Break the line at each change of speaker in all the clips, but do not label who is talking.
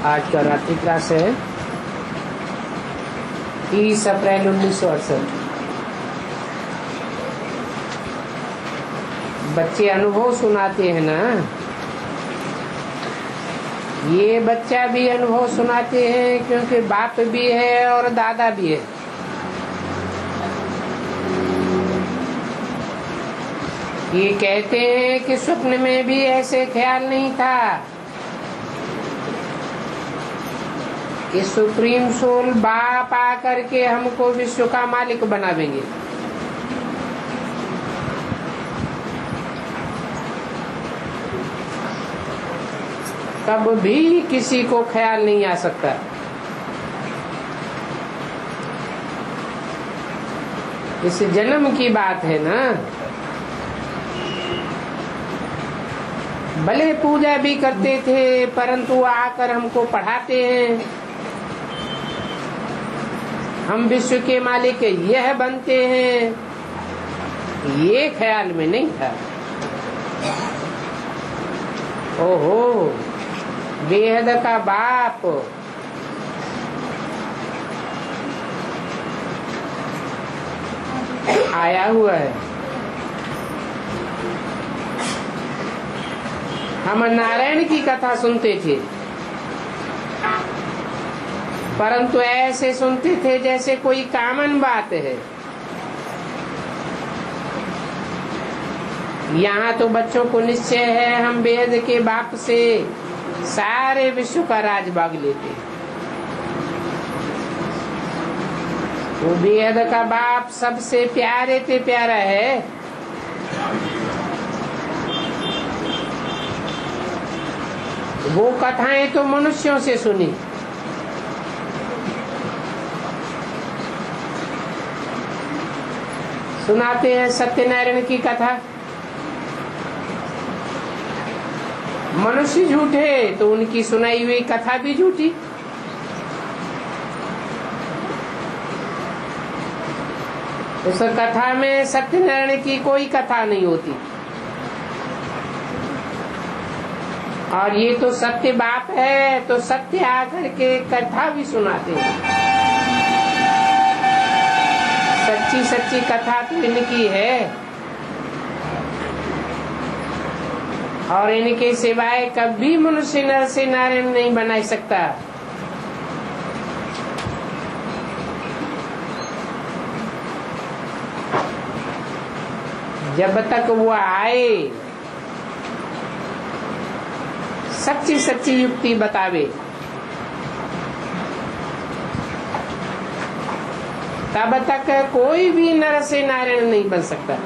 आज का रात्रि क्लास है 30 अप्रैल 1968। बच्चे अनुभव सुनाते हैं ना, ये बच्चा भी अनुभव सुनाते हैं क्योंकि बाप भी है और दादा भी है। ये कहते हैं कि स्वप्न में भी ऐसे ख्याल नहीं था कि सुप्रीम सोल बाप आकर के हमको विश्व का मालिक बनावेंगे। कब भी किसी को ख्याल नहीं आ सकता। इस जन्म की बात है ना। भले पूजा भी करते थे परंतु आकर हमको पढ़ाते हैं हम विश्व के मालिक यह बनते हैं, ये ख्याल में नहीं था। ओहो, बेहद का बाप आया हुआ है। हम नारायण की कथा सुनते थे परंतु ऐसे सुनते थे जैसे कोई कॉमन बात है। यहाँ तो बच्चों को निश्चय है हम वेद के बाप से सारे विश्व का राज भाग लेते। वो वेद का बाप सबसे प्यारे ते प्यारा है। वो कथाएं तो मनुष्यों से सुनी, सुनाते हैं सत्यनारायण की कथा। मनुष्य झूठे तो उनकी सुनाई हुई कथा भी झूठी। उस कथा में सत्यनारायण की कोई कथा नहीं होती। और ये तो सत्य बाप है तो सत्य आकर के कथा भी सुनाते हैं। सच्ची सच्ची कथा तो इनकी है और इनके सिवाय कभी मनुष्य नर से नारायण नहीं बना सकता। जब तक वो आए सच्ची सच्ची युक्ति बतावे तब तक कोई भी नर से नारायण नहीं बन सकता।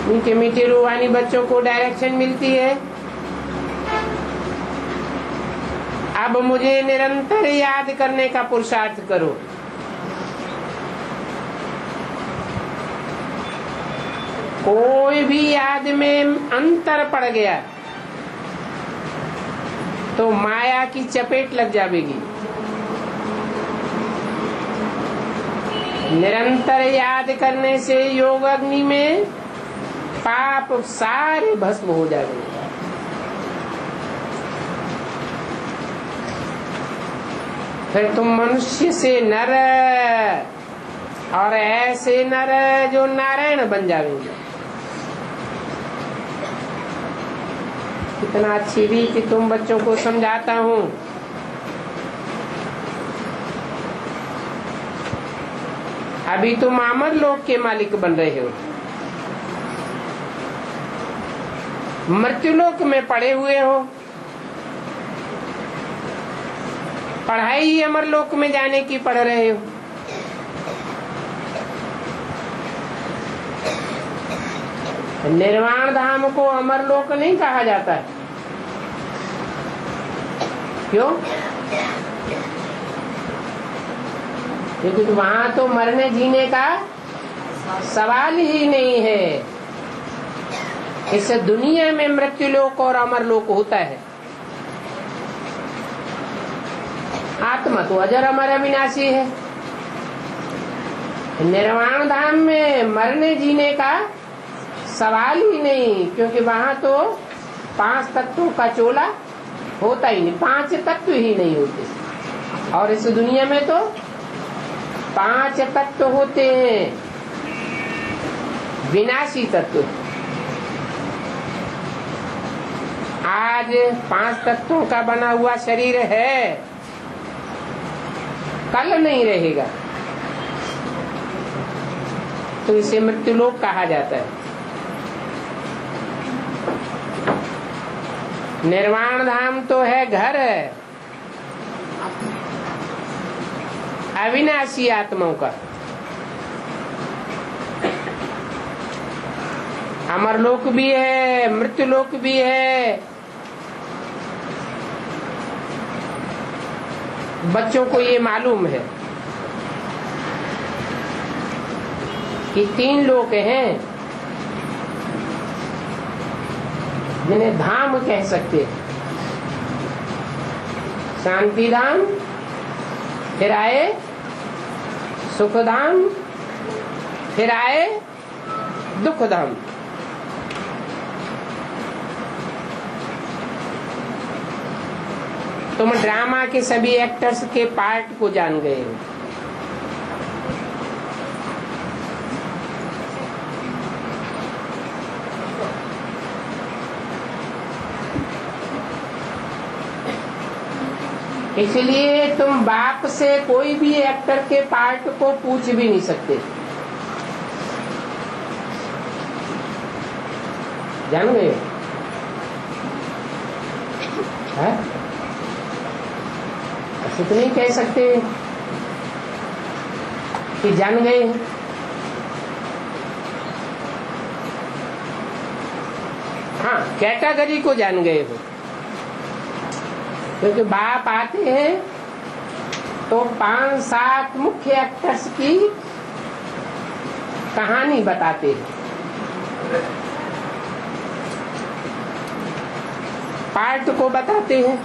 मीठे मीठे रूहानी बच्चों को डायरेक्शन मिलती है। अब मुझे निरंतर याद करने का पुरुषार्थ करो। कोई भी याद में अंतर पड़ गया तो माया की चपेट लग जाएगी। निरंतर याद करने से योग अग्नि में पाप सारे भस्म हो जाएंगे। फिर तुम मनुष्य से नर और ऐसे नर जो नारायण बन जाएंगे। कितना अच्छी रीति तुम बच्चों को समझाता हूँ। अभी तुम अमर लोक के मालिक बन रहे हो। मृत्युलोक में पड़े हुए हो। पढ़ाई ही अमर लोक में जाने की पढ़ रहे हो। निर्वाण धाम को अमर लोक नहीं कहा जाता है। क्यों? क्योंकि वहां तो मरने जीने का सवाल ही नहीं है। इस दुनिया में मृत्युलोक और अमरलोक होता है। आत्मा तो अजर अमर अविनाशी है। निर्वाण धाम में मरने जीने का सवाल ही नहीं, क्योंकि वहां तो 5 तत्वों का चोला होता ही नहीं, 5 तत्व ही नहीं होते। और इस दुनिया में तो 5 तत्व होते हैं, विनाशी तत्व। आज 5 तत्वों का बना हुआ शरीर है, कल नहीं रहेगा, तो इसे मृत्युलोक कहा जाता है। निर्वाण धाम तो है घर है अविनाशी आत्माओं का। अमरलोक भी है, मृत्युलोक भी है। बच्चों को ये मालूम है कि 3 लोक हैं जिन्हें धाम कह सकते हैं। शांति धाम, फिर आए सुख धाम, फिर आए दुख धाम। तुम ड्रामा के सभी एक्टर्स के पार्ट को जान गए हो। इसलिए तुम बाप से कोई भी एक्टर के पार्ट को पूछ भी नहीं सकते, जान गए? ऐसे तो नहीं कह सकते कि जान गए। हाँ, कैटेगरी को जान गए हो, क्योंकि बाप आते हैं तो 5-7 मुख्य एक्टर्स की कहानी बताते हैं, पार्ट को बताते हैं।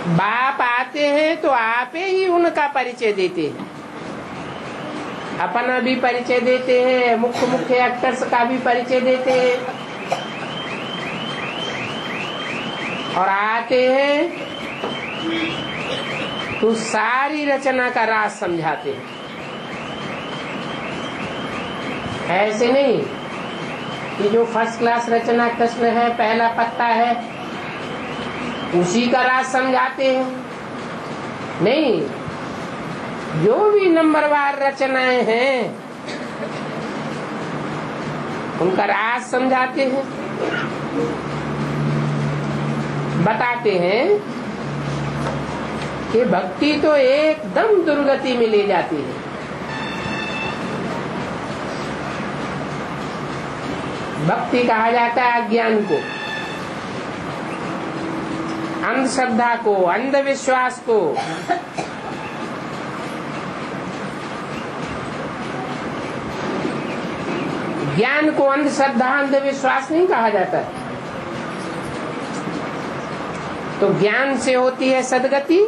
बाप आते हैं तो आप ही उनका परिचय देते हैं, अपना भी परिचय देते हैं, मुख्य एक्टर्स का भी परिचय देते हैं, और आते हैं तो सारी रचना का राज समझाते हैं। ऐसे नहीं कि जो फर्स्ट क्लास रचना कृष्ण है, पहला पत्ता है, उसी का राज समझाते हैं। नहीं, जो भी नंबरवार रचनाएं हैं उनका राज समझाते हैं, बताते हैं कि भक्ति तो एकदम दुर्गति में ले जाती है। भक्ति कहा जाता है अज्ञान को, अंधश्रद्धा को, अंधविश्वास को। ज्ञान को अंधश्रद्धा, अंधविश्वास नहीं कहा जाता है। तो ज्ञान से होती है सदगति,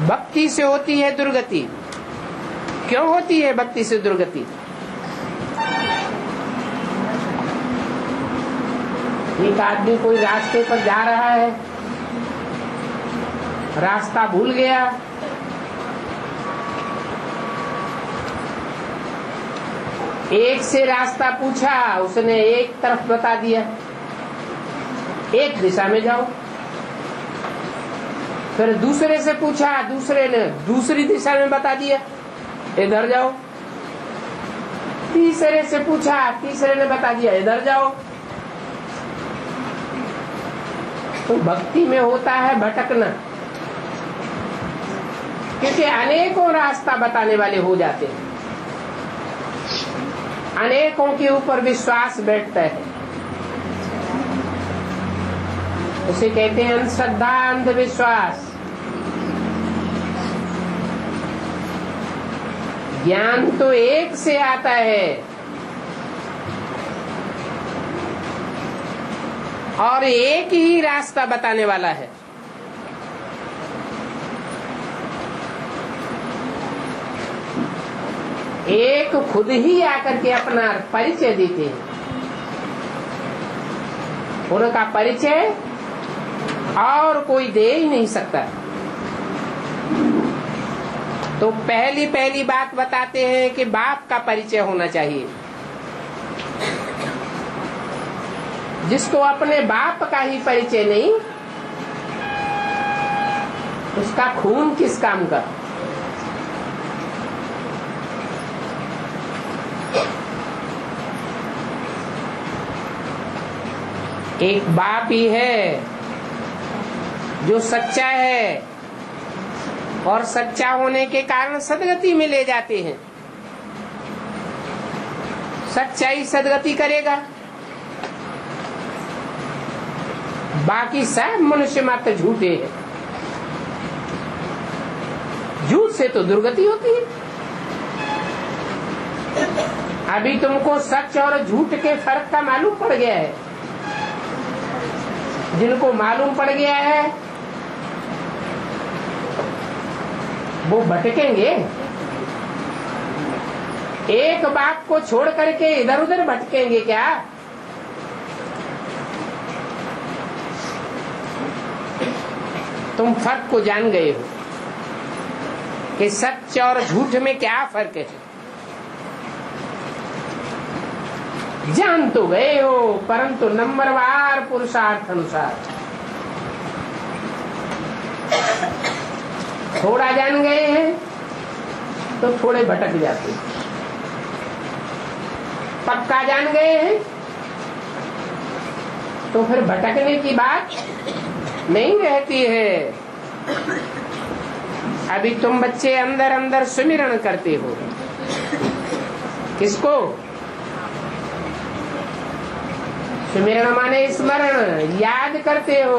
भक्ति से होती है दुर्गति। क्यों होती है भक्ति से दुर्गति? एक आदमी कोई रास्ते पर जा रहा है, रास्ता भूल गया, एक से रास्ता पूछा, उसने एक तरफ बता दिया, एक दिशा में जाओ। फिर दूसरे से पूछा, दूसरे ने दूसरी दिशा में बता दिया, इधर जाओ। तीसरे से पूछा, तीसरे ने बता दिया, इधर जाओ। तो भक्ति में होता है भटकना, क्योंकि अनेकों रास्ता बताने वाले हो जाते हैं, अनेकों के ऊपर विश्वास बैठता है। उसे कहते हैं अंधश्रद्धा, अंधविश्वास। ज्ञान तो एक से आता है और एक ही रास्ता बताने वाला है। एक खुद ही आकर के अपना परिचय देते हैं। उनका परिचय और कोई दे ही नहीं सकता। तो पहली पहली बात बताते हैं कि बाप का परिचय होना चाहिए। जिसको अपने बाप का ही परिचय नहीं, उसका खून किस काम का। एक बाप ही है जो सच्चा है और सच्चा होने के कारण सदगति में ले जाते हैं। सच्चाई सदगति करेगा, बाकी सब मनुष्य मात्र झूठे हैं। झूठ से तो दुर्गति होती है। अभी तुमको सच और झूठ के फर्क का मालूम पड़ गया है। जिनको मालूम पड़ गया है वो भटकेंगे। एक बाप को छोड़ करके इधर उधर भटकेंगे क्या? तुम फर्क को जान गए हो कि सच और झूठ में क्या फर्क है। जान तो गए हो, परंतु नंबरवार पुरुषार्थ अनुसार थोड़ा जान गए हैं तो थोड़े भटक जाते हैं। पक्का जान गए हैं तो फिर भटकने की बात नहीं रहती है। अभी तुम बच्चे अंदर अंदर सुमिरन करते हो। किसको? सुमिरन माने स्मरण, याद करते हो।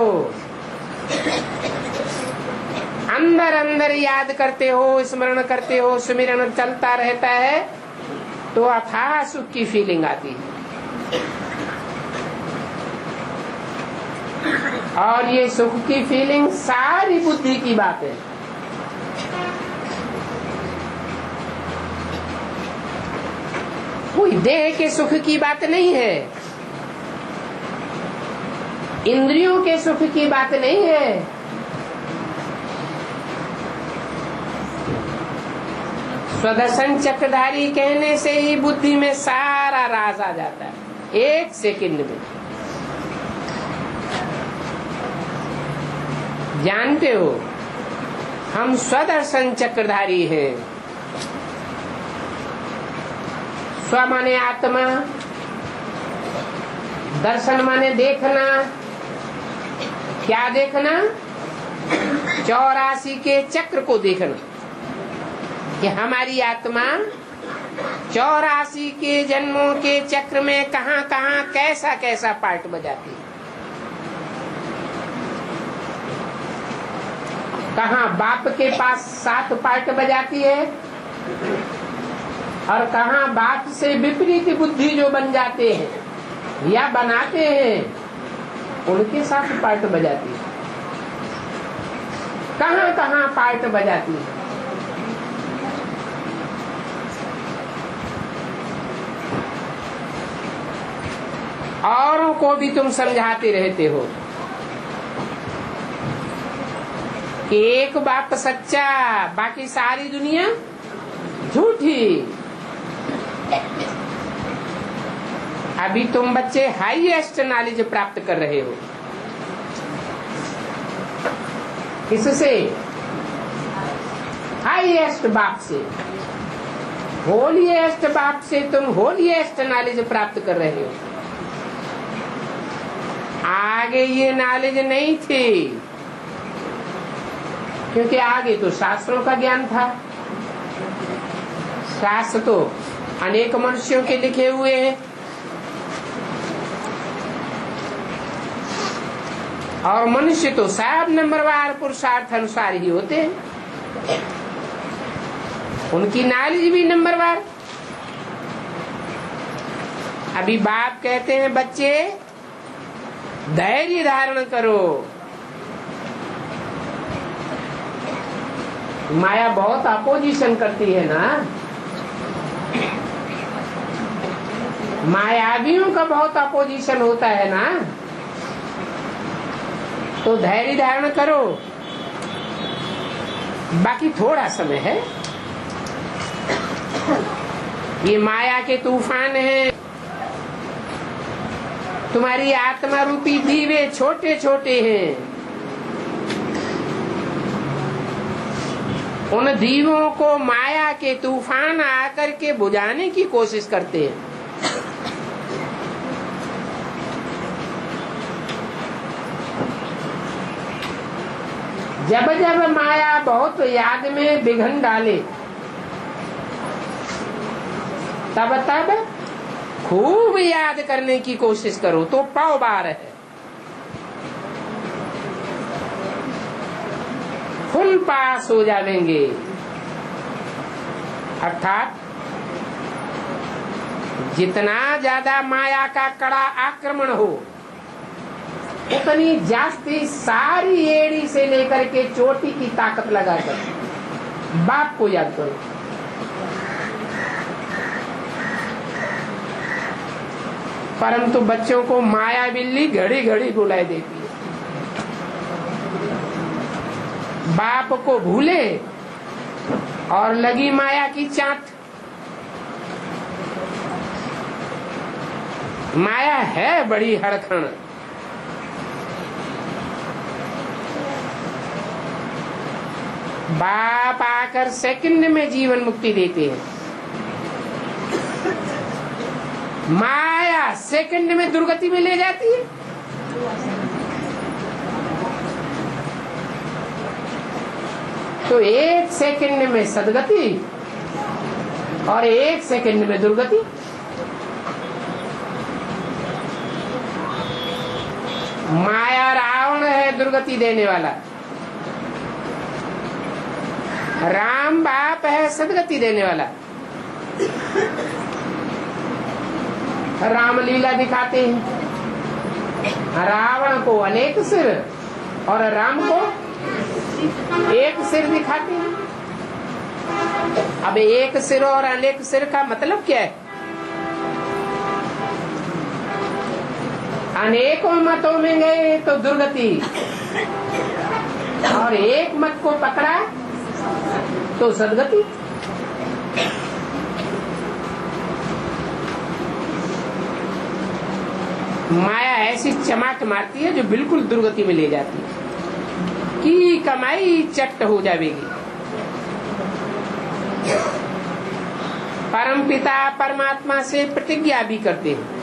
अंदर अंदर याद करते हो, स्मरण करते हो, सुमिरन चलता रहता है तो अथाह सुख की फीलिंग आती है। और ये सुख की फीलिंग सारी बुद्धि की बात है। कोई देह के सुख की बात नहीं है, इंद्रियों के सुख की बात नहीं है। स्वदर्शन चक्रधारी कहने से ही बुद्धि में सारा राज आ जाता है एक सेकंड में। जानते हो हम स्वदर्शन चक्रधारी हैं। स्व माने आत्मा, दर्शन माने देखना। क्या देखना? 84 के चक्र को देखना कि हमारी आत्मा 84 के जन्मों के चक्र में कहां कहां कैसा कैसा पार्ट बजाती है। कहां बाप के पास 7 पार्ट बजाती है और कहां बाप से विपरीत बुद्धि जो बन जाते हैं या बनाते हैं उनके साथ पार्ट बजाती है। कहां कहां पार्ट बजाती है। औरों को भी तुम समझाते रहते हो कि एक बाप सच्चा, बाकी सारी दुनिया झूठी। अभी तुम बच्चे हाईएस्ट नॉलेज प्राप्त कर रहे हो। किससे? हाईएस्ट बाप से, होलीएस्ट बाप से तुम होलीएस्ट नॉलेज प्राप्त कर रहे हो। आगे ये नॉलेज नहीं थी क्योंकि आगे तो शास्त्रों का ज्ञान था। शास्त्र तो अनेक मनुष्यों के लिखे हुए हैं और मनुष्य तो सब नंबरवार पुरुषार्थ अनुसार ही होते हैं। उनकी नॉलेज भी नंबरवार। अभी बाप कहते हैं बच्चे धैर्य धारण करो। माया बहुत अपोजिशन करती है ना। मायावियों का बहुत अपोजिशन होता है ना, तो धैर्य धारण करो। बाकी थोड़ा समय है। ये माया के तूफान हैं। तुम्हारी आत्मा रूपी दीवे छोटे छोटे हैं। उन दीवों को माया के तूफान आकर के बुझाने की कोशिश करते हैं। जब जब माया बहुत याद में विघन डाले, तब तब खूब याद करने की कोशिश करो तो पाव बार है। फुल पास हो जाएंगे। अर्थात जितना ज्यादा माया का कड़ा आक्रमण हो, उतनी जास्ती सारी एड़ी से लेकर के चोटी की ताकत लगाकर बाप को याद करो। परंतु बच्चों को माया बिल्ली घड़ी घड़ी बुलाए देती है। बाप को भूले और लगी माया की चाट। माया है बड़ी हड़खण। बाप आकर सेकंड में जीवन मुक्ति देते हैं। माया सेकंड में दुर्गति में ले जाती है। तो एक सेकंड में सदगति और एक सेकंड में दुर्गति। माया रावण है दुर्गति देने वाला, राम बाप है सदगति देने वाला। रामलीला दिखाते हैं। रावण को अनेक सिर और राम को एक सिर दिखाते हैं। अब एक सिर और अनेक सिर का मतलब क्या है? अनेकों मतों में गए तो दुर्गति, और एक मत को पकड़ा तो सदगति। माया ऐसी चमाट मारती है जो बिल्कुल दुर्गति में ले जाती है कि कमाई चट हो जाएगी। परमपिता परमात्मा से प्रतिज्ञा भी करते हैं।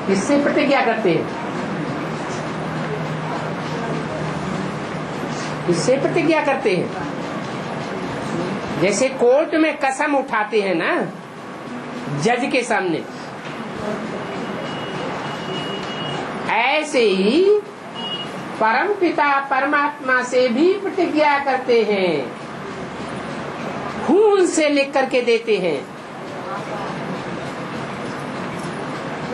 किससे प्रतिज्ञा करते हैं? किससे प्रतिज्ञा करते हैं? जैसे कोर्ट में कसम उठाते हैं ना जज के सामने, ऐसे ही परम पिता परमात्मा से भी प्रतिज्ञा करते हैं। खून से लिख करके देते हैं।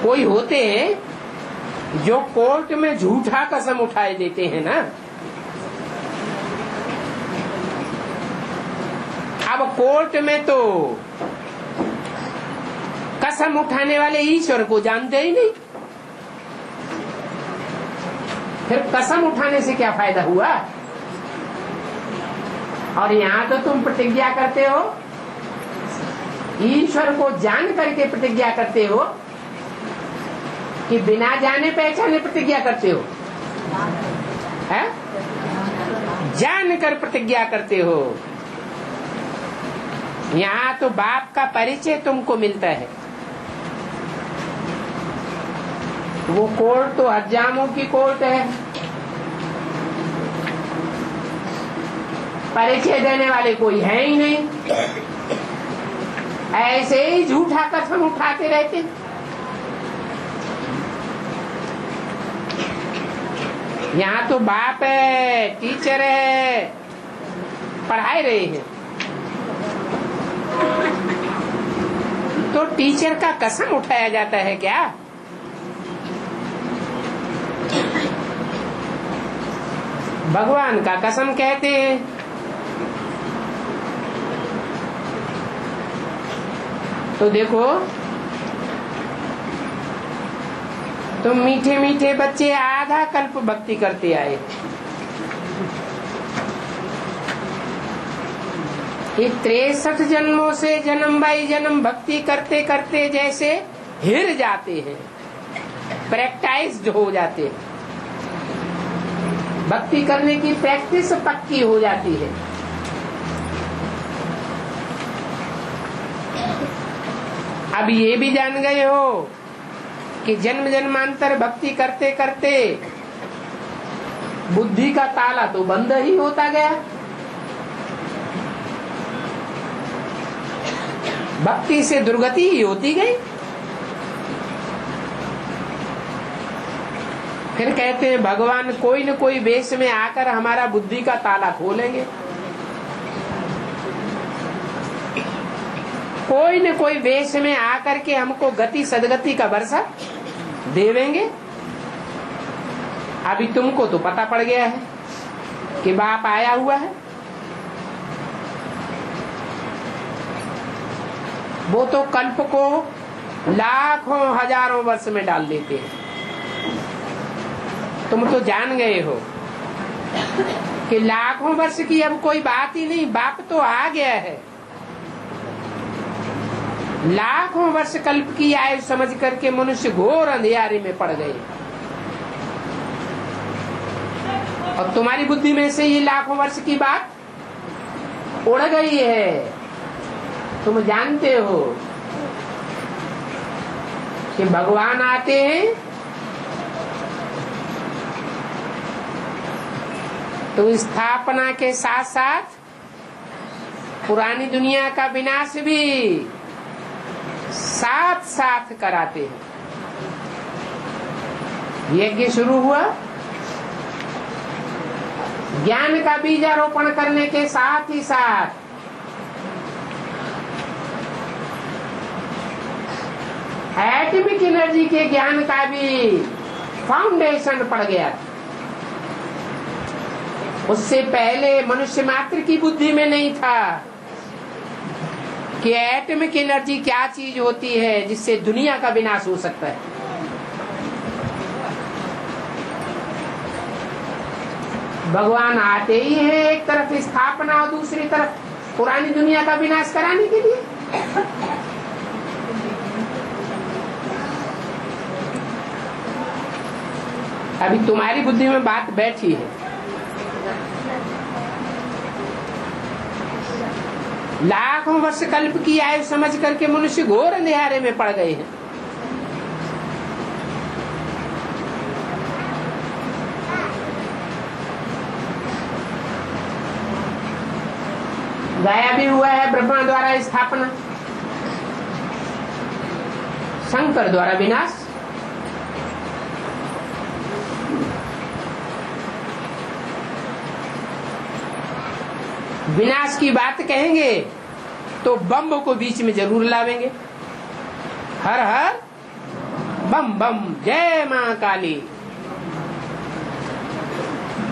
कोई होते हैं जो कोर्ट में झूठा कसम उठाए देते हैं ना। अब कोर्ट में तो कसम उठाने वाले ईश्वर को जानते ही नहीं, फिर कसम उठाने से क्या फायदा हुआ? और यहाँ तो तुम प्रतिज्ञा करते हो, ईश्वर को जान करके प्रतिज्ञा करते हो कि बिना जाने पहचाने प्रतिज्ञा करते हो? है? जान कर प्रतिज्ञा करते हो। यहाँ तो बाप का परिचय तुमको मिलता है। वो कोर्ट तो हजामों की कोर्ट है, परिचय देने वाले कोई है ही नहीं। ऐसे ही झूठा कसम उठाते रहते। यहाँ तो बाप है, टीचर है, पढ़ाई रहे हैं, तो टीचर का कसम उठाया जाता है क्या? भगवान का कसम कहते हैं। तो देखो, तुम मीठे मीठे बच्चे आधा कल्प भक्ति करते आए, ये 63 जन्मों से जन्म बाई जन्म भक्ति करते करते जैसे हिर जाते हैं, प्रैक्टिस्ड हो जाते हैं, भक्ति करने की प्रैक्टिस पक्की हो जाती है। अब ये भी जान गए हो कि जन्म जन्मांतर भक्ति करते करते बुद्धि का ताला तो बंद ही होता गया, भक्ति से दुर्गति ही होती गई। फिर कहते हैं भगवान कोई न कोई वेश में आकर हमारा बुद्धि का ताला खोलेंगे, कोई न कोई वेश में आकर के हमको गति सदगति का वर्षा देवेंगे। अभी तुमको तो पता पड़ गया है कि बाप आया हुआ है, वो तो कल्प को लाखों हजारों वर्ष में डाल देते हैं। तुम तो जान गए हो कि लाखों वर्ष की अब कोई बात ही नहीं, बाप तो आ गया है। लाखों वर्ष कल्प की आयु समझ करके मनुष्य घोर अंधियारे में पड़ गए, और तुम्हारी बुद्धि में से ये लाखों वर्ष की बात उड़ गई है। तुम जानते हो कि भगवान आते हैं तो स्थापना के साथ साथ पुरानी दुनिया का विनाश भी साथ साथ कराते हैं। यज्ञ शुरू हुआ, ज्ञान का बीजारोपण करने के साथ ही साथ एटॉमिक एनर्जी के ज्ञान का भी फाउंडेशन पड़ गया। उससे पहले मनुष्य मात्र की बुद्धि में नहीं था कि एटॉमिक एनर्जी क्या चीज होती है जिससे दुनिया का विनाश हो सकता है। भगवान आते ही हैं एक तरफ स्थापना और दूसरी तरफ पुरानी दुनिया का विनाश कराने के लिए। अभी तुम्हारी बुद्धि में बात बैठी है, लाखों वर्ष कल्प की आयु समझ करके मनुष्य घोर अंधेरे में पड़ गए हैं। गाया भी हुआ है ब्रह्मा द्वारा स्थापना, शंकर द्वारा विनाश। विनाश की बात कहेंगे तो बम को बीच में जरूर लावेंगे। हर हर बम बम, जय महाकाली।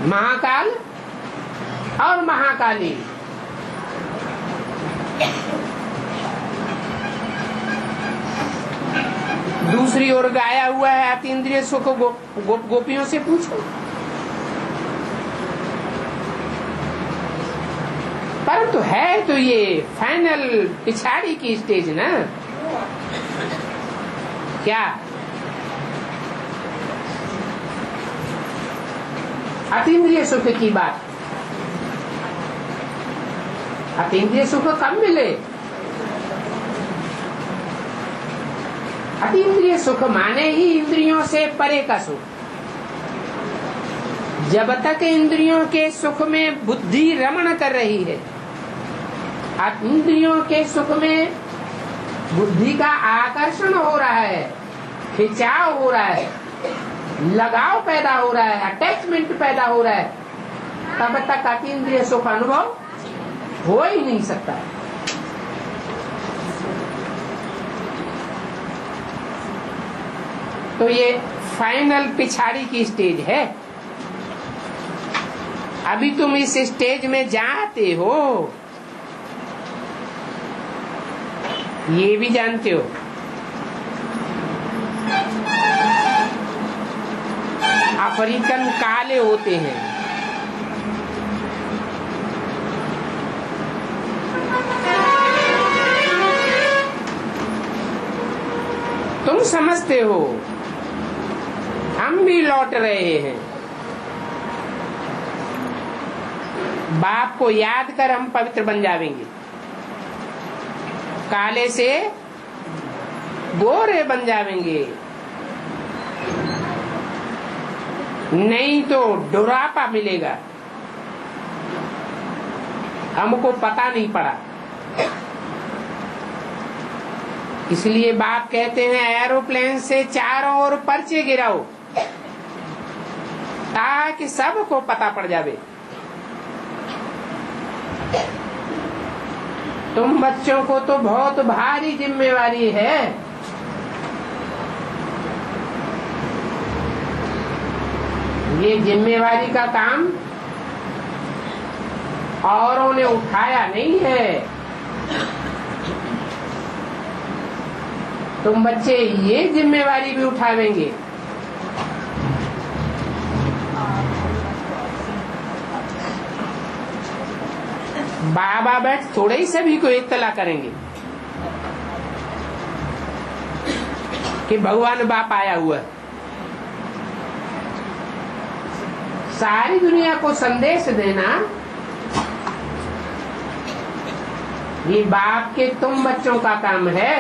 महाकाल और महाकाली दूसरी ओर गाया हुआ है अतीन्द्रिय सुख गोपियों से पूछो। परंतु है तो ये फाइनल पिछाड़ी की स्टेज ना, क्या अतीन्द्रिय सुख की बात। अतीन्द्रिय सुख कब मिले? अतीन्द्रिय सुख माने ही इंद्रियों से परे का सुख। जब तक इंद्रियों के सुख में बुद्धि रमण कर रही है, इंद्रियों के सुख में बुद्धि का आकर्षण हो रहा है, खिंचाव हो रहा है, लगाव पैदा हो रहा है, अटैचमेंट पैदा हो रहा है, तब तक अतीन्द्रिय सुख अनुभव हो ही नहीं सकता। तो ये फाइनल पिछाड़ी की स्टेज है। अभी तुम इस स्टेज में जाते हो, ये भी जानते हो। अफ्रीकन काले होते हैं, तुम समझते हो हम भी लौट रहे हैं। बाप को याद कर हम पवित्र बन जाएंगे, काले से गोरे बन जाएंगे, नहीं तो बुढ़ापा मिलेगा। हमको पता नहीं पड़ा, इसलिए बाप कहते हैं एरोप्लेन से चारों ओर पर्चे गिराओ ताकि सबको पता पड़ जावे। तुम बच्चों को तो बहुत भारी जिम्मेवारी है। ये जिम्मेवारी का काम औरों ने उठाया नहीं है, तुम बच्चे ये जिम्मेवारी भी उठावेंगे। बाबा बैठ थोड़े ही सभी को इत्तला करेंगे कि भगवान बाप आया हुआ है। सारी दुनिया को संदेश देना ये बाप के तुम बच्चों का काम है।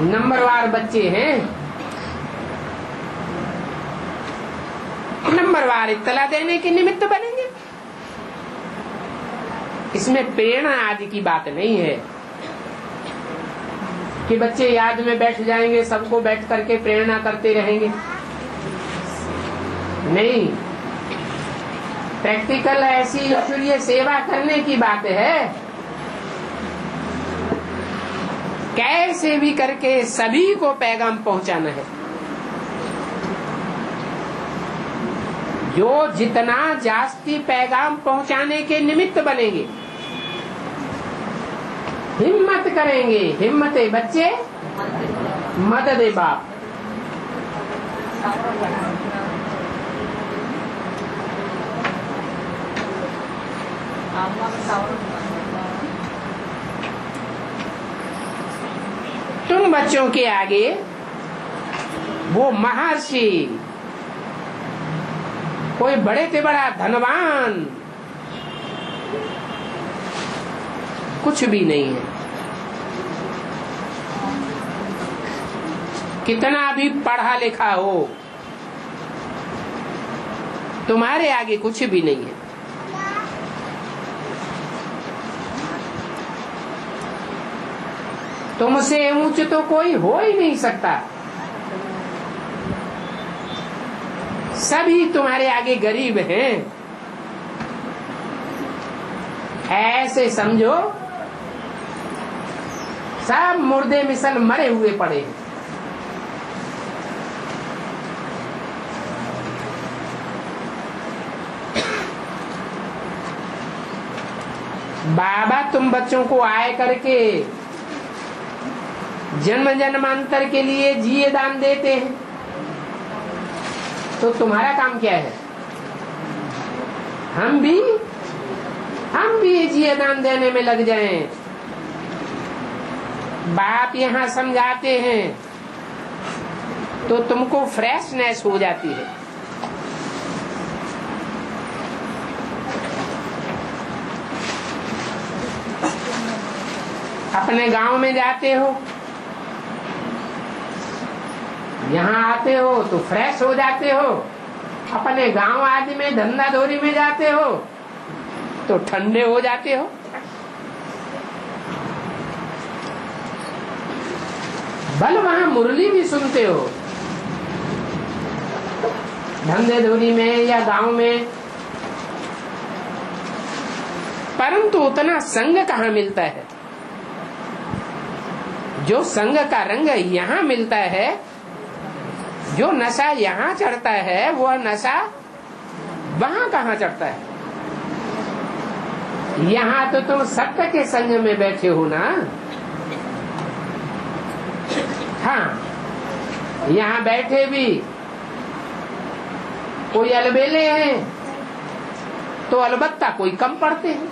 नंबरवार बच्चे हैं, नंबरवार इत्तला देने के निमित्त बनेंगे। इसमें प्रेरणा आदि की बात नहीं है कि बच्चे याद में बैठ जाएंगे, सबको बैठ करके प्रेरणा करते रहेंगे। नहीं, प्रैक्टिकल ऐसी ईश्वरीय सेवा करने की बात है। कैसे भी करके सभी को पैगाम पहुंचाना है। जो जितना जास्ती पैगाम पहुंचाने के निमित्त बनेंगे, हिम्मत करेंगे, हिम्मत बच्चे मदद बाप। तुम बच्चों के आगे वो महर्षि, कोई बड़े से बड़ा धनवान कुछ भी नहीं है। कितना भी पढ़ा लिखा हो, तुम्हारे आगे कुछ भी नहीं है। तुमसे ऊंच तो कोई हो ही नहीं सकता। सभी तुम्हारे आगे गरीब हैं। ऐसे समझो सब मुर्दे मिसल मरे हुए पड़े हैं। बाबा तुम बच्चों को आए करके जन्म जन्मांतर के लिए जिए दान देते हैं, तो तुम्हारा काम क्या है? हम भी जिए दान देने में लग जाएं। बाप यहाँ समझाते हैं तो तुमको फ्रेशनेस हो जाती है। अपने गांव में जाते हो, यहाँ आते हो तो फ्रेश हो जाते हो। अपने गांव आदि में धंधा धोरी में जाते हो तो ठंडे हो जाते हो। भले वहां मुरली भी सुनते हो, धंधे धोरी में या गांव में, परंतु उतना संग कहाँ मिलता है। जो संग का रंग यहाँ मिलता है जो नशा यहाँ चढ़ता है वह नशा वहां कहाँ चढ़ता है? यहाँ तो तुम सत्य के संग में बैठे हो ना। हाँ, यहाँ बैठे भी कोई अलबेले हैं तो अलबत्ता कोई कम पढ़ते हैं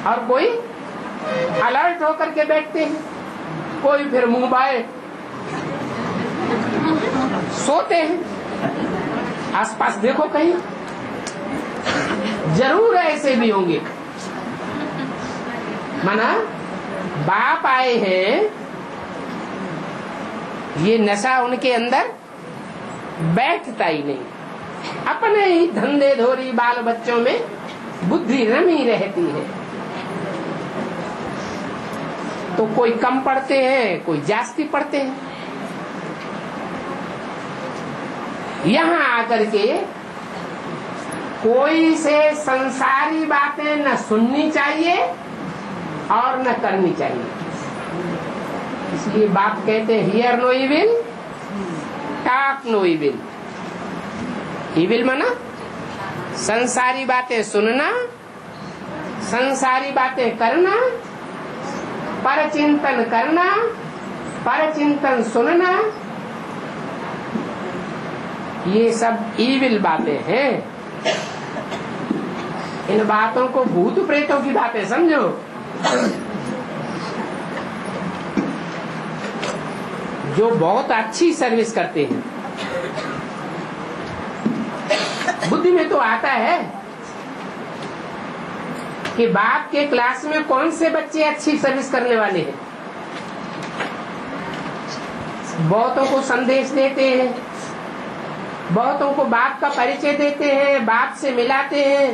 और कोई अलर्ट होकर के बैठते हैं, कोई फिर मुंह बाए सोते हैं। आसपास देखो कहीं जरूर ऐसे भी होंगे। माना बाप आए हैं, ये नशा उनके अंदर बैठता ही नहीं, अपने ही धंधे धोरी बाल बच्चों में बुद्धि रमी रहती है। तो कोई कम पढ़ते हैं, कोई जास्ती पढ़ते हैं। यहाँ आकर के कोई से संसारी बातें न सुननी चाहिए और न करनी चाहिए। इसलिए बाप कहते हैं hear no evil, talk no evil. Evil माना संसारी बातें सुनना, संसारी बातें करना, पर चिंतन करना, पर चिंतन सुनना, ये सब इविल बातें हैं। इन बातों को भूत प्रेतों की बातें समझो। जो बहुत अच्छी सर्विस करते हैं, बुद्धि में तो आता है कि बाप के क्लास में कौन से बच्चे अच्छी सर्विस करने वाले हैं। बहुतों को संदेश देते हैं, बहुतों को बाप का परिचय देते हैं, बाप से मिलाते हैं,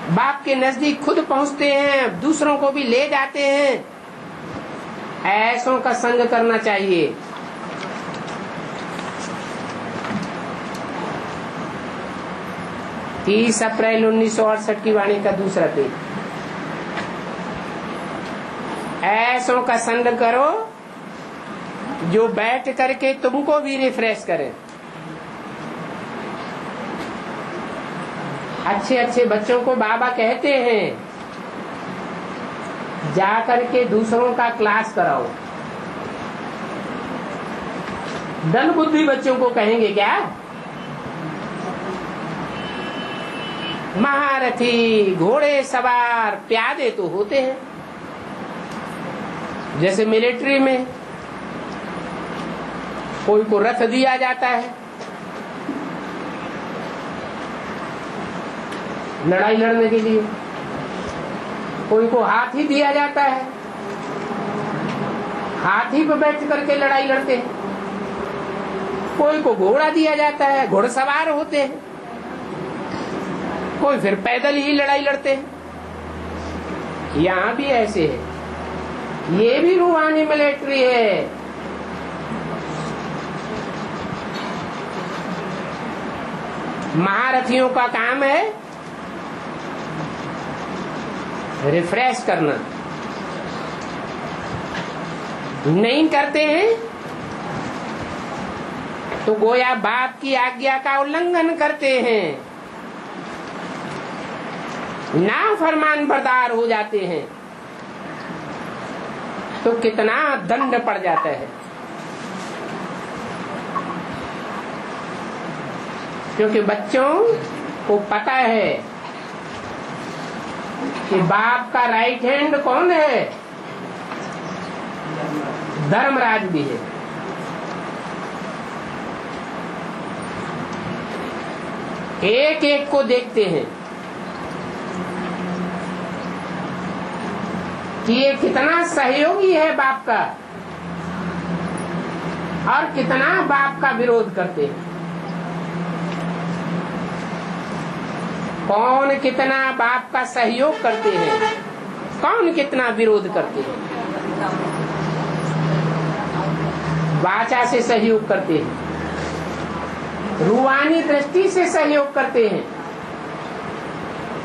बाप के नजदीक खुद पहुंचते हैं, दूसरों को भी ले जाते हैं। ऐसों का संग करना चाहिए। 30 अप्रैल 1968 की वाणी का दूसरा पेज। ऐसों का संग करो जो बैठ करके तुमको भी रिफ्रेश करें। अच्छे अच्छे बच्चों को बाबा कहते हैं जा करके दूसरों का क्लास कराओ। दन बुद्धि बच्चों को कहेंगे क्या? महारथी, घोड़े सवार, प्यादे तो होते हैं। जैसे मिलिट्री में कोई को रथ दिया जाता है, लड़ाई लड़ने के लिए, कोई को हाथी दिया जाता है, हाथी पर बैठ करके लड़ाई लड़ते हैं, कोई को घोड़ा दिया जाता है, घोड़सवार होते हैं, कोई फिर पैदल ही लड़ाई लड़ते हैं। यहाँ भी ऐसे है, ये भी रूहानी मिलिट्री है। महारथियों का काम है रिफ्रेश करना। नहीं करते हैं तो गोया बाप की आज्ञा का उल्लंघन करते हैं, ना फरमान बरदार हो जाते हैं तो कितना दंड पड़ जाता है। क्योंकि बच्चों को पता है कि बाप का राइट हैंड कौन है? धर्मराज भी है। एक एक को देखते हैं कि ये कितना सहयोगी है बाप का और कितना बाप का विरोध करते हैं। कौन कितना बाप का सहयोग करते हैं, कौन कितना विरोध करते हैं। वाचा से सहयोग करते हैं, रूहानी दृष्टि से सहयोग करते हैं,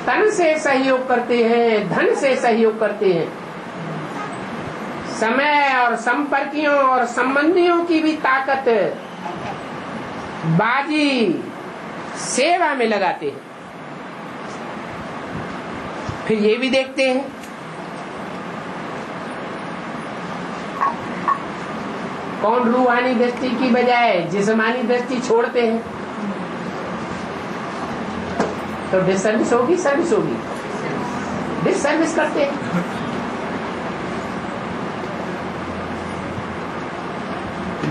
तन से सहयोग करते हैं, धन से सहयोग करते हैं, समय और संपर्कियों और संबंधियों की भी ताकत बाजी सेवा में लगाते हैं। फिर ये भी देखते हैं कौन रूहानी दृष्टि की बजाय जिस्मानी दृष्टि छोड़ते हैं। तो डिसर्विस होगी, सर्विस होगी, डिसर्विस करते हैं।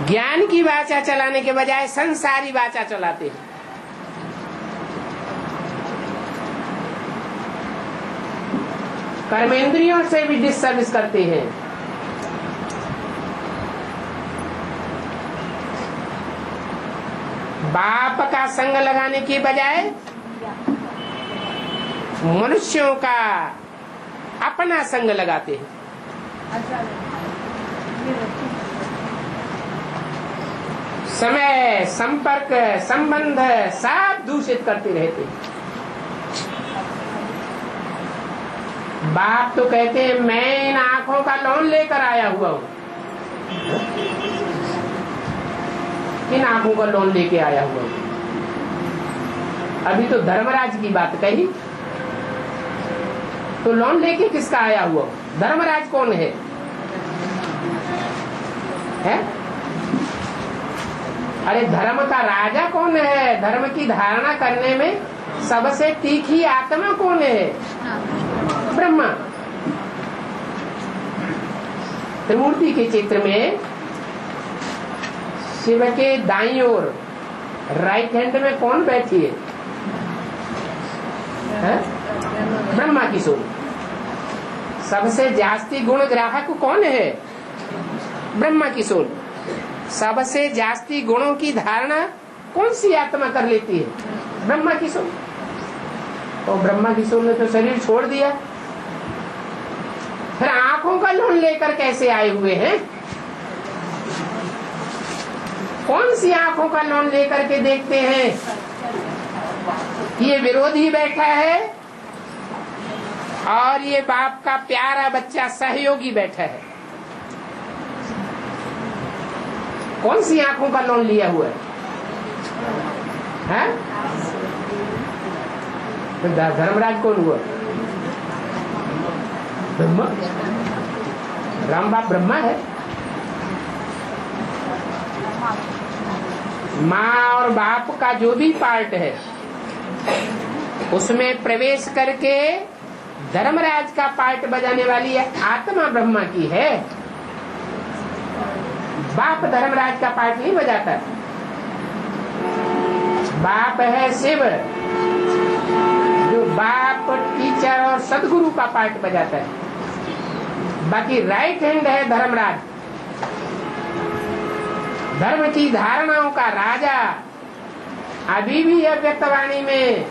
ज्ञान की वाचा चलाने के बजाय संसारी वाचा चलाते हैं। कर्मेंद्रियों से भी डिसर्विस करते हैं। बाप का संग लगाने की बजाय मनुष्यों का अपना संग लगाते हैं। समय, संपर्क, संबंध सब दूषित करते रहते हैं। बाप तो कहते हैं मैं इन आंखों का लोन लेकर आया हुआ हूं। किन आंखों का लोन लेके आया हुआ हूं? अभी तो धर्मराज की बात कही, तो लोन लेके किसका आया हुआ हूं? धर्मराज कौन है? अरे धर्म का राजा कौन है? धर्म की धारणा करने में सबसे तीखी आत्मा कौन है? ब्रह्मा। त्रिमूर्ति के चित्र में शिव के दाईं ओर राइट हैंड में कौन बैठी है? ब्रह्मा की सोल। सबसे जास्ती गुण ग्राहक कौन है? ब्रह्मा की सोल। सबसे जास्ती गुणों की धारणा कौन सी आत्मा कर लेती है? ब्रह्मा की सोल। तो ब्रह्मा की सोल ने तो शरीर छोड़ दिया, फिर आंखों का लोन लेकर कैसे आए हुए हैं? कौन सी आंखों का लोन लेकर के देखते हैं? ये विरोधी बैठा है और ये बाप का प्यारा बच्चा सहयोगी बैठा है। कौन सी आंखों का लोन लिया हुआ है? तो धर्मराज कौन हुआ? ब्रह्मा। राम बाप ब्रह्मा है। माँ और बाप का जो भी पार्ट है उसमें प्रवेश करके धर्मराज का पार्ट बजाने वाली आत्मा ब्रह्मा की है। बाप धर्मराज का पार्ट नहीं बजाता। बाप है शिव, जो बाप, टीचर और सदगुरु का पार्ट बजाता है। बाकी राइट हैंड है धर्मराज, धर्म की धारणाओं का राजा। अभी भी अव्यक्तवाणी में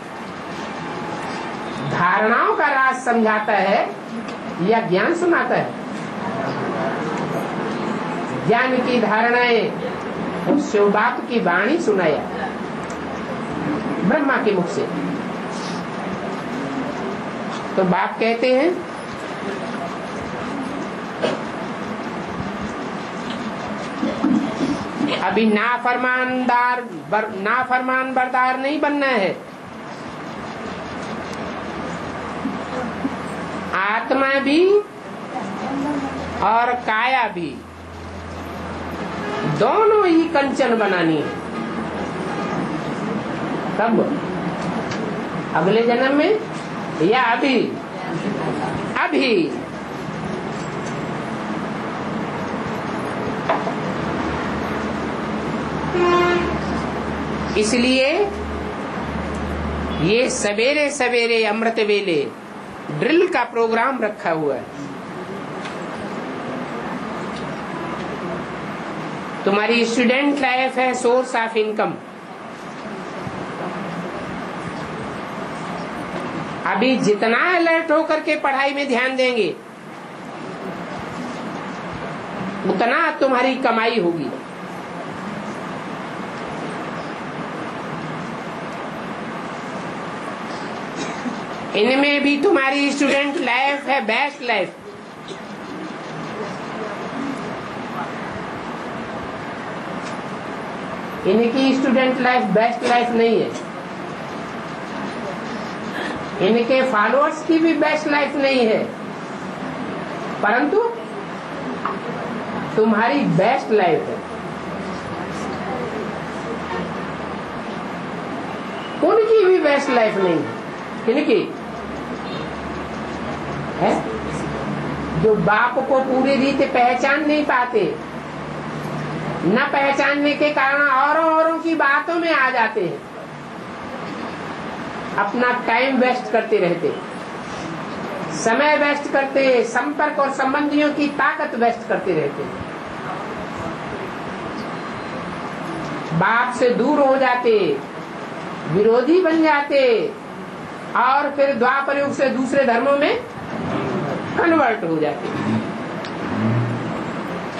धारणाओं का राज समझाता है या ज्ञान सुनाता है? ज्ञान की धारणाएं उस शिव बाप की वाणी सुनाया ब्रह्मा के मुख से। तो बाप कहते हैं अभी नाफरमान बरदार नहीं बनना है। आत्मा भी और काया भी दोनों ही कंचन बनानी है। कब? अगले जन्म में या अभी? अभी। इसलिए ये सवेरे सवेरे अमृत वेले ड्रिल का प्रोग्राम रखा हुआ है। तुम्हारी स्टूडेंट लाइफ है सोर्स ऑफ इनकम। अभी जितना अलर्ट होकर के पढ़ाई में ध्यान देंगे उतना तुम्हारी कमाई होगी। इनमें भी तुम्हारी स्टूडेंट लाइफ है बेस्ट लाइफ। इनकी स्टूडेंट लाइफ बेस्ट लाइफ नहीं है, इनके फॉलोअर्स की भी बेस्ट लाइफ नहीं है, परंतु तुम्हारी बेस्ट लाइफ है। उनकी भी बेस्ट लाइफ नहीं है। किनकी है? जो बाप को पूरी रीति पहचान नहीं पाते, न पहचानने के कारण औरों की बातों में आ जाते हैं, अपना टाइम वेस्ट करते रहते, समय वेस्ट करते, संपर्क और संबंधियों की ताकत वेस्ट करते रहते, बाप से दूर हो जाते, विरोधी बन जाते और फिर द्वापर युग से दूसरे धर्मों में कन्वर्ट हो जाते।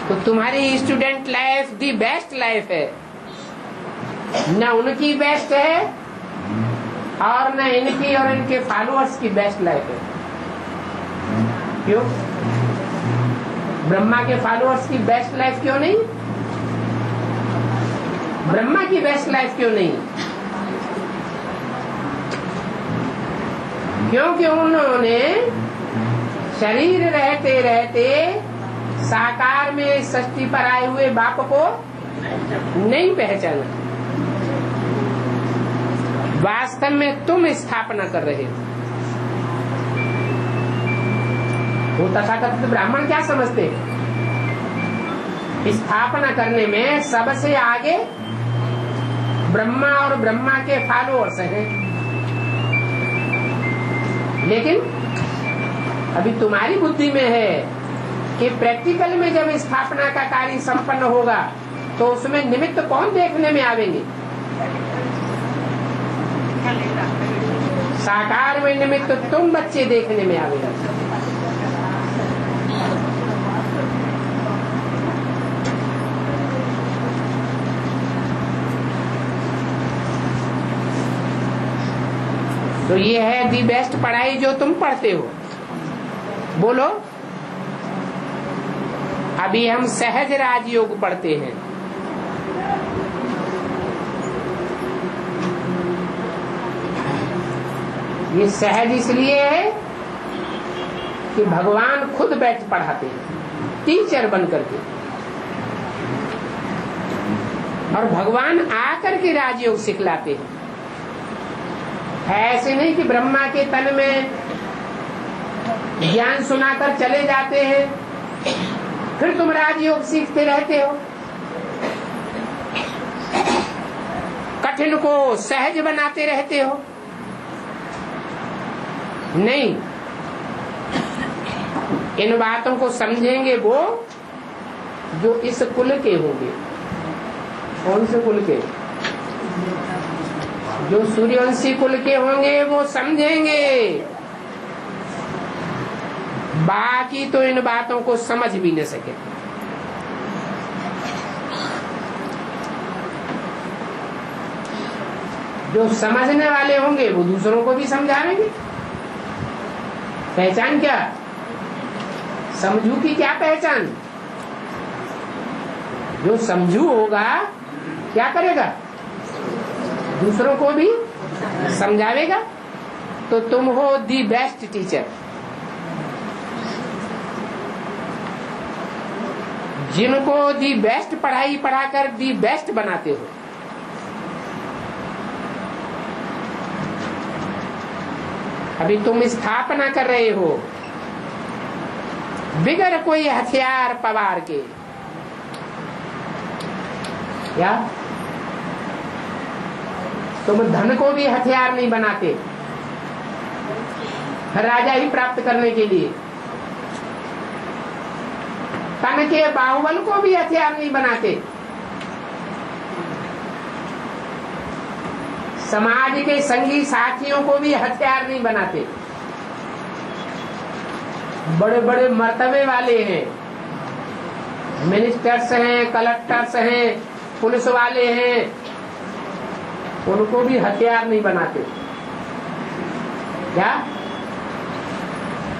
तो तुम्हारी student life the best life है, न उनकी बेस्ट है और न इनकी और इनके फॉलोअर्स की बेस्ट लाइफ है। क्यों? ब्रह्मा के फॉलोअर्स की बेस्ट लाइफ क्यों नहीं? ब्रह्मा की बेस्ट लाइफ क्यों नहीं? क्योंकि उन्होंने शरीर रहते रहते साकार में सृष्टि पर आए हुए बाप को नहीं पहचाना। वास्तव में तुम स्थापना कर रहे हो। वो तथाकथित ब्राह्मण क्या समझते? स्थापना करने में सबसे आगे ब्रह्मा और ब्रह्मा के फॉलोअर्स हैं, लेकिन अभी तुम्हारी बुद्धि में है कि प्रैक्टिकल में जब स्थापना का कार्य संपन्न होगा तो उसमें निमित्त कौन देखने में आवेंगे? साकार में निमित्त तुम बच्चे देखने में आवेगा। तो ये है दी बेस्ट पढ़ाई जो तुम पढ़ते हो। बोलो, अभी हम सहज राजयोग पढ़ते हैं। ये सहज इसलिए है कि भगवान खुद बैठ पढ़ाते हैं, टीचर बन करके, और भगवान आकर के राजयोग सिखलाते हैं। ऐसे नहीं कि ब्रह्मा के तन में ज्ञान सुनाकर चले जाते हैं, फिर तुम राजयोग सीखते रहते हो। कठिन को सहज बनाते रहते हो। नहीं, इन बातों को समझेंगे वो जो इस कुल के होंगे। कौन से कुल के? जो सूर्यवंशी कुल के होंगे वो समझेंगे, बाकी तो इन बातों को समझ भी न सके। जो समझने वाले होंगे वो दूसरों को भी समझाएंगे। पहचान क्या? समझू की क्या पहचान? जो समझू होगा क्या करेगा? दूसरों को भी समझावेगा। तो तुम हो दी बेस्ट टीचर, जिनको दी बेस्ट पढ़ाई पढ़ाकर दी बेस्ट बनाते हो। अभी तुम स्थापना कर रहे हो बिगर कोई हथियार पवार के। क्या तुम धन को भी हथियार नहीं बनाते राजा ही प्राप्त करने के लिए? तन के बाहुबल को भी हथियार नहीं बनाते। समाज के संगी साथियों को भी हथियार नहीं बनाते। बड़े बड़े मर्तबे वाले हैं, मिनिस्टर्स हैं, कलेक्टर्स हैं, पुलिस वाले हैं, उनको भी हथियार नहीं बनाते। क्या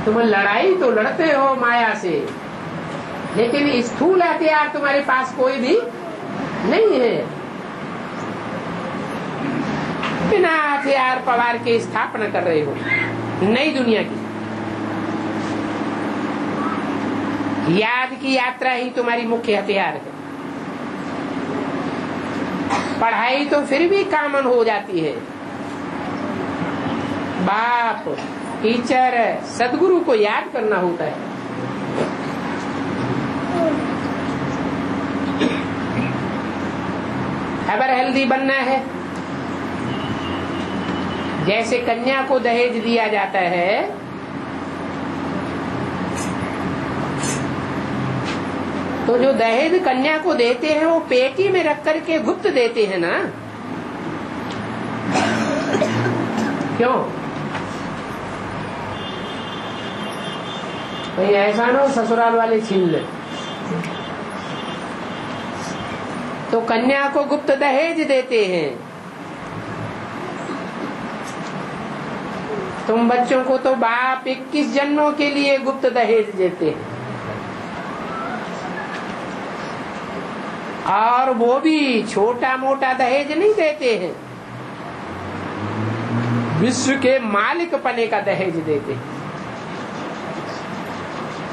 तुम लड़ाई तो लड़ते हो माया से, लेकिन स्थूल हथियार तुम्हारे पास कोई भी नहीं है। बिना हथियार पवार के स्थापना कर रहे हो नई दुनिया की। याद की यात्रा ही तुम्हारी मुख्य हथियार है। पढ़ाई तो फिर भी कॉमन हो जाती है। बाप, टीचर, सदगुरु को याद करना होता है। एवर हेल्दी बनना है। जैसे कन्या को दहेज दिया जाता है, तो जो दहेज कन्या को देते हैं वो पेटी में रख करके गुप्त देते हैं ना। क्यों? कहीं ऐसा ना हो ससुराल वाले छीन ले। तो कन्या को गुप्त दहेज देते हैं। तुम बच्चों को तो बाप 21 जन्मों के लिए गुप्त दहेज देते हैं, और वो भी छोटा मोटा दहेज नहीं देते हैं, विश्व के मालिक पने का दहेज देते हैं।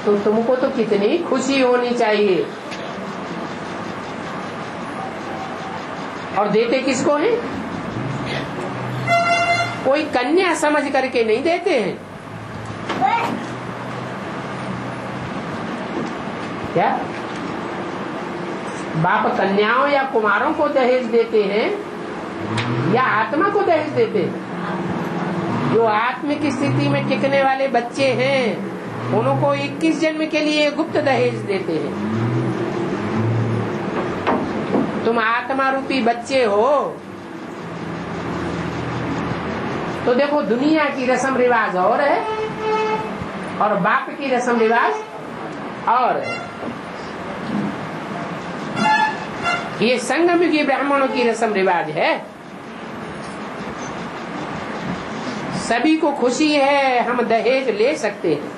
तो तुमको तो कितनी खुशी होनी चाहिए। और देते किसको हैं? कोई कन्या समझ करके नहीं देते हैं। क्या बाप कन्याओं या कुमारों को दहेज देते हैं या आत्मा को दहेज देते हैं? जो आत्मिक स्थिति में टिकने वाले बच्चे हैं उनको 21 जन्म के लिए गुप्त दहेज देते हैं। तुम आत्मा रूपी बच्चे हो, तो देखो दुनिया की रस्म रिवाज और है और बाप की रस्म रिवाज और है। ये संगम युगी ब्राह्मणों की रस्म रिवाज है। सभी को खुशी है, हम दहेज ले सकते हैं,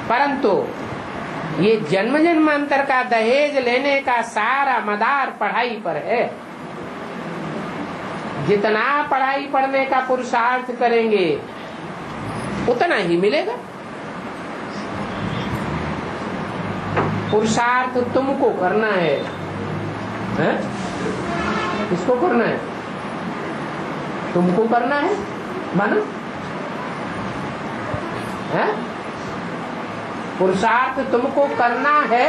परंतु ये जन्म जन्मांतर का दहेज लेने का सारा मदार पढ़ाई पर है। जितना पढ़ाई पढ़ने का पुरुषार्थ करेंगे उतना ही मिलेगा। पुरुषार्थ तुमको करना है, हैं? किसको करना है? तुमको करना है। मानो है पुरुषार्थ तुमको करना है।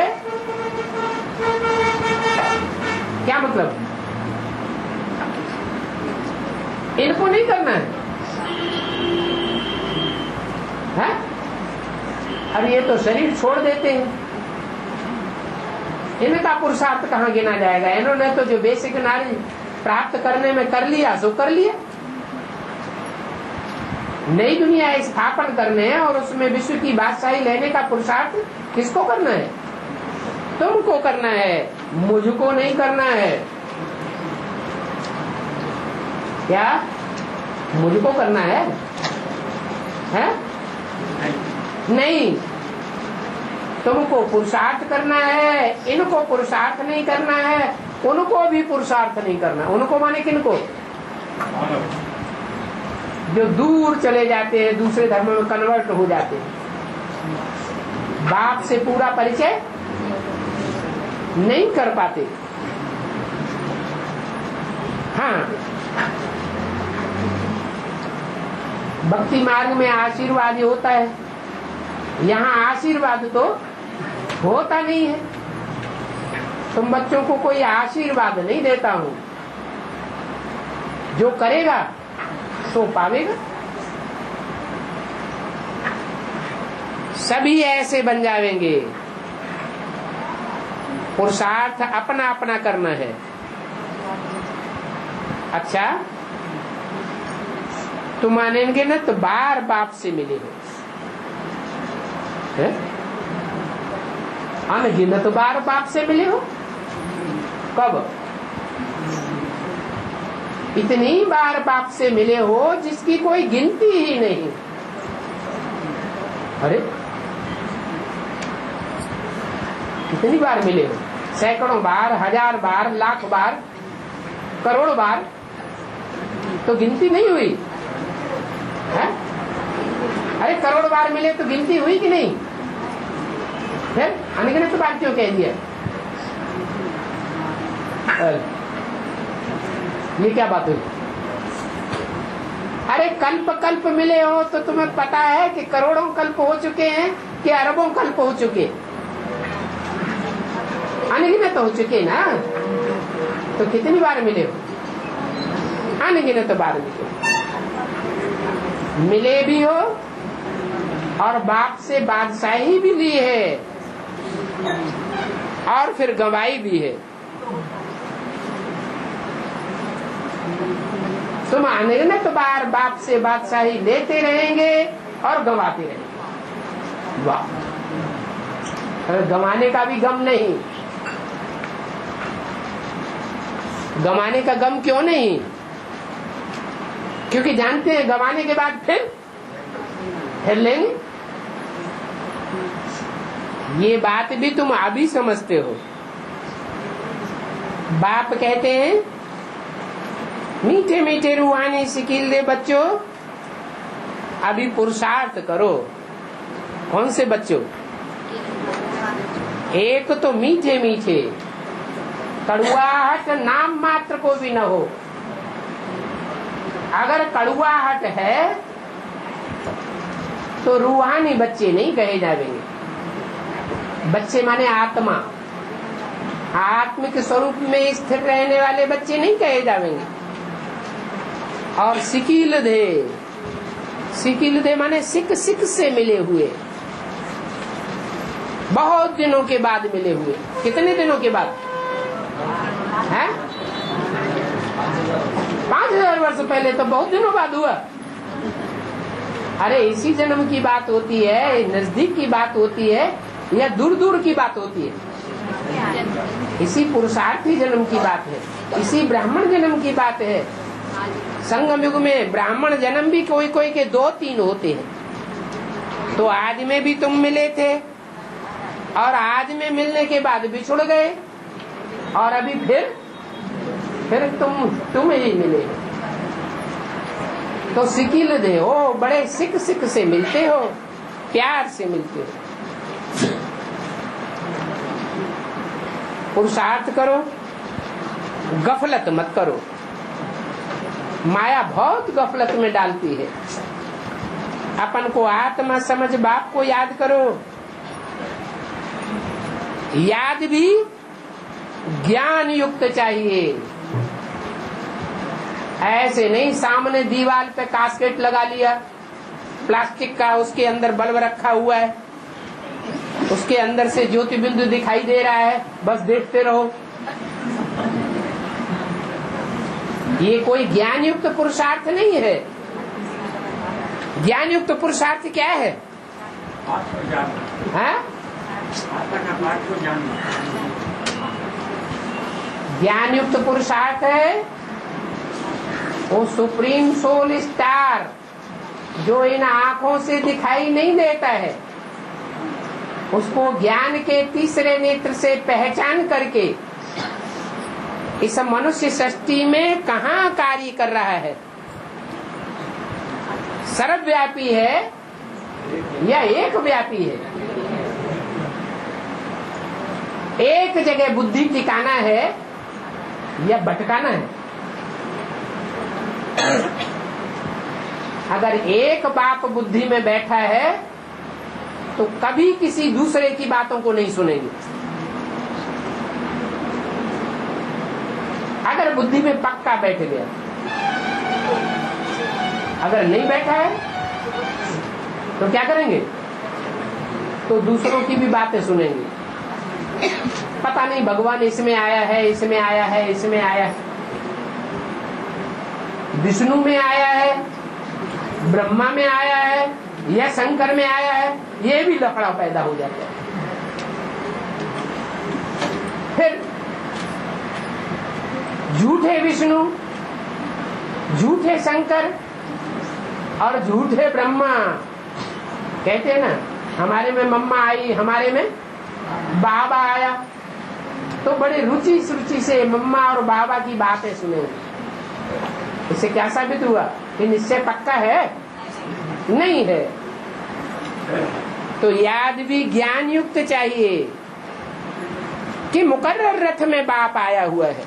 क्या मतलब? इनको नहीं करना है? अब ये तो शरीर छोड़ देते हैं, इनका पुरुषार्थ कहाँ गिना जाएगा? इन्होंने तो जो बेसिक नॉलेज प्राप्त करने में कर लिया सो कर लिया। नई दुनिया स्थापन करने है और उसमें विश्व की बादशाही लेने का पुरुषार्थ किसको करना है? तुमको करना है, मुझको नहीं करना है। क्या मुझको करना है? नहीं, तुमको पुरुषार्थ करना है, इनको पुरुषार्थ नहीं करना है, उनको भी पुरुषार्थ नहीं करना। उनको माने किनको? जो दूर चले जाते हैं, दूसरे धर्म में कन्वर्ट हो जाते हैं, बाप से पूरा परिचय नहीं कर पाते। हाँ, भक्ति मार्ग में आशीर्वाद ही होता है, यहाँ आशीर्वाद तो होता नहीं है। तुम बच्चों को कोई आशीर्वाद नहीं देता हूँ, जो करेगा सो पावेगा। सभी ऐसे बन जाएंगे। पुरुषार्थ अपना अपना करना है। अच्छा, तुम मानेंगे ना तो बार बाप से मिले हो, अनगिनत बार बाप से मिले हो। कब? इतनी बार बाप से मिले हो जिसकी कोई गिनती ही नहीं। अरे कितनी बार मिले हो? सैकड़ों बार, हजार बार, लाख बार। करोड़ बार, तो गिनती नहीं हुई है? अरे करोड़ बार मिले तो गिनती हुई कि नहीं? फिर अनगिनत बार क्यों कह दिया? ये क्या बात हुई? अरे कल्प कल्प मिले हो तो तुम्हें पता है कि करोड़ों कल्प हो चुके हैं कि अरबों कल्प हो चुके? अनगिनत हो चुके ना। तो कितनी बार मिले हो? अनगिनत बार मिले। मिले भी हो और बाप से बादशाही भी ली है और फिर गंवाई भी है। तुम अनगिनत बार बाप से बादशाही लेते रहेंगे और गंवाते रहेंगे। वाह! अरे गंवाने का भी गम नहीं। गंवाने का गम क्यों नहीं? क्योंकि जानते हैं गंवाने के बाद फिर लेंगे। ये बात भी तुम अभी समझते हो। बाप कहते हैं मीठे मीठे रूहानी सिकील दे बच्चों, अभी पुरुषार्थ करो। कौन से बच्चों? एक तो मीठे मीठे, कड़ुआहट नाम मात्र को भी न हो। अगर कड़ुआहट है तो रूहानी बच्चे नहीं कहे जाएंगे। बच्चे माने आत्मा, आत्मिक स्वरूप में स्थिर रहने वाले बच्चे नहीं कहे जाएंगे। और सिकील दे माने सिक सिक से मिले हुए, बहुत दिनों के बाद मिले हुए। कितने दिनों के बाद है? 5000 वर्ष पहले तो बहुत दिनों बाद हुआ। अरे इसी जन्म की बात होती है, नजदीक की बात होती है या दूर दूर की बात होती है? इसी पुरुषार्थी जन्म की बात है, इसी ब्राह्मण जन्म की बात है। संगम युग में ब्राह्मण जन्म भी कोई कोई के 2-3 होते हैं। तो आज में भी तुम मिले थे और आज में मिलने के बाद बिछुड़ गए और अभी फिर तुम ही मिले। तो सिकील दे हो, बड़े सिक सिक से मिलते हो, प्यार से मिलते हो। पुरुषार्थ करो, गफलत मत करो। माया बहुत गफलत में डालती है। अपन को आत्मा समझ बाप को याद करो। याद भी ज्ञान युक्त चाहिए। ऐसे नहीं सामने दीवार पे कास्केट लगा लिया प्लास्टिक का, उसके अंदर बल्ब रखा हुआ है, उसके अंदर से ज्योति बिंदु दिखाई दे रहा है, बस देखते रहो। ये कोई ज्ञान युक्त पुरुषार्थ नहीं है। ज्ञान युक्त पुरुषार्थ क्या है? ज्ञान युक्त पुरुषार्थ है वो सुप्रीम सोल स्टार जो इन आंखों से दिखाई नहीं देता है, उसको ज्ञान के तीसरे नेत्र से पहचान करके इस मनुष्य सृष्टि में कहाँ कार्य कर रहा है। सर्वव्यापी है या एक व्यापी है? एक जगह बुद्धि टिकाना है या भटकाना है? अगर एक बाप बुद्धि में बैठा है तो कभी किसी दूसरे की बातों को नहीं सुनेंगे। अगर बुद्धि में पक्का बैठ गया, अगर नहीं बैठा है तो क्या करेंगे? तो दूसरों की भी बातें सुनेंगे। पता नहीं भगवान इसमें आया है, इसमें आया है, इसमें आया है, विष्णु में आया है, ब्रह्मा में आया है या शंकर में आया है, ये भी लफड़ा पैदा हो जाता है। फिर झूठे विष्णु, झूठे शंकर और झूठे ब्रह्मा। कहते हैं ना, हमारे में मम्मा आई, हमारे में बाबा आया। तो बड़े रुचि सुरुचि से मम्मा और बाबा की बातें सुने। इससे क्या साबित हुआ कि निश्चय पक्का है? नहीं है। तो याद भी ज्ञान युक्त चाहिए कि मुकर्रर रथ में बाप आया हुआ है।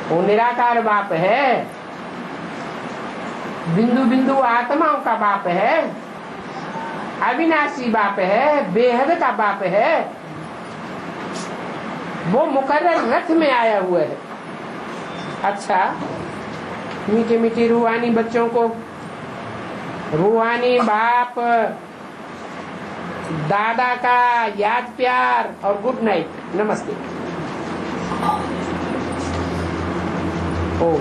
वो निराकार बाप है, बिंदु बिंदु आत्माओं का बाप है, अविनाशी बाप है, बेहद का बाप है। वो मुकर्रर रथ में आया हुआ है। अच्छा, मीठे मीठे रूहानी बच्चों को रूहानी बाप दादा का याद प्यार और गुड नाइट, नमस्ते। ओ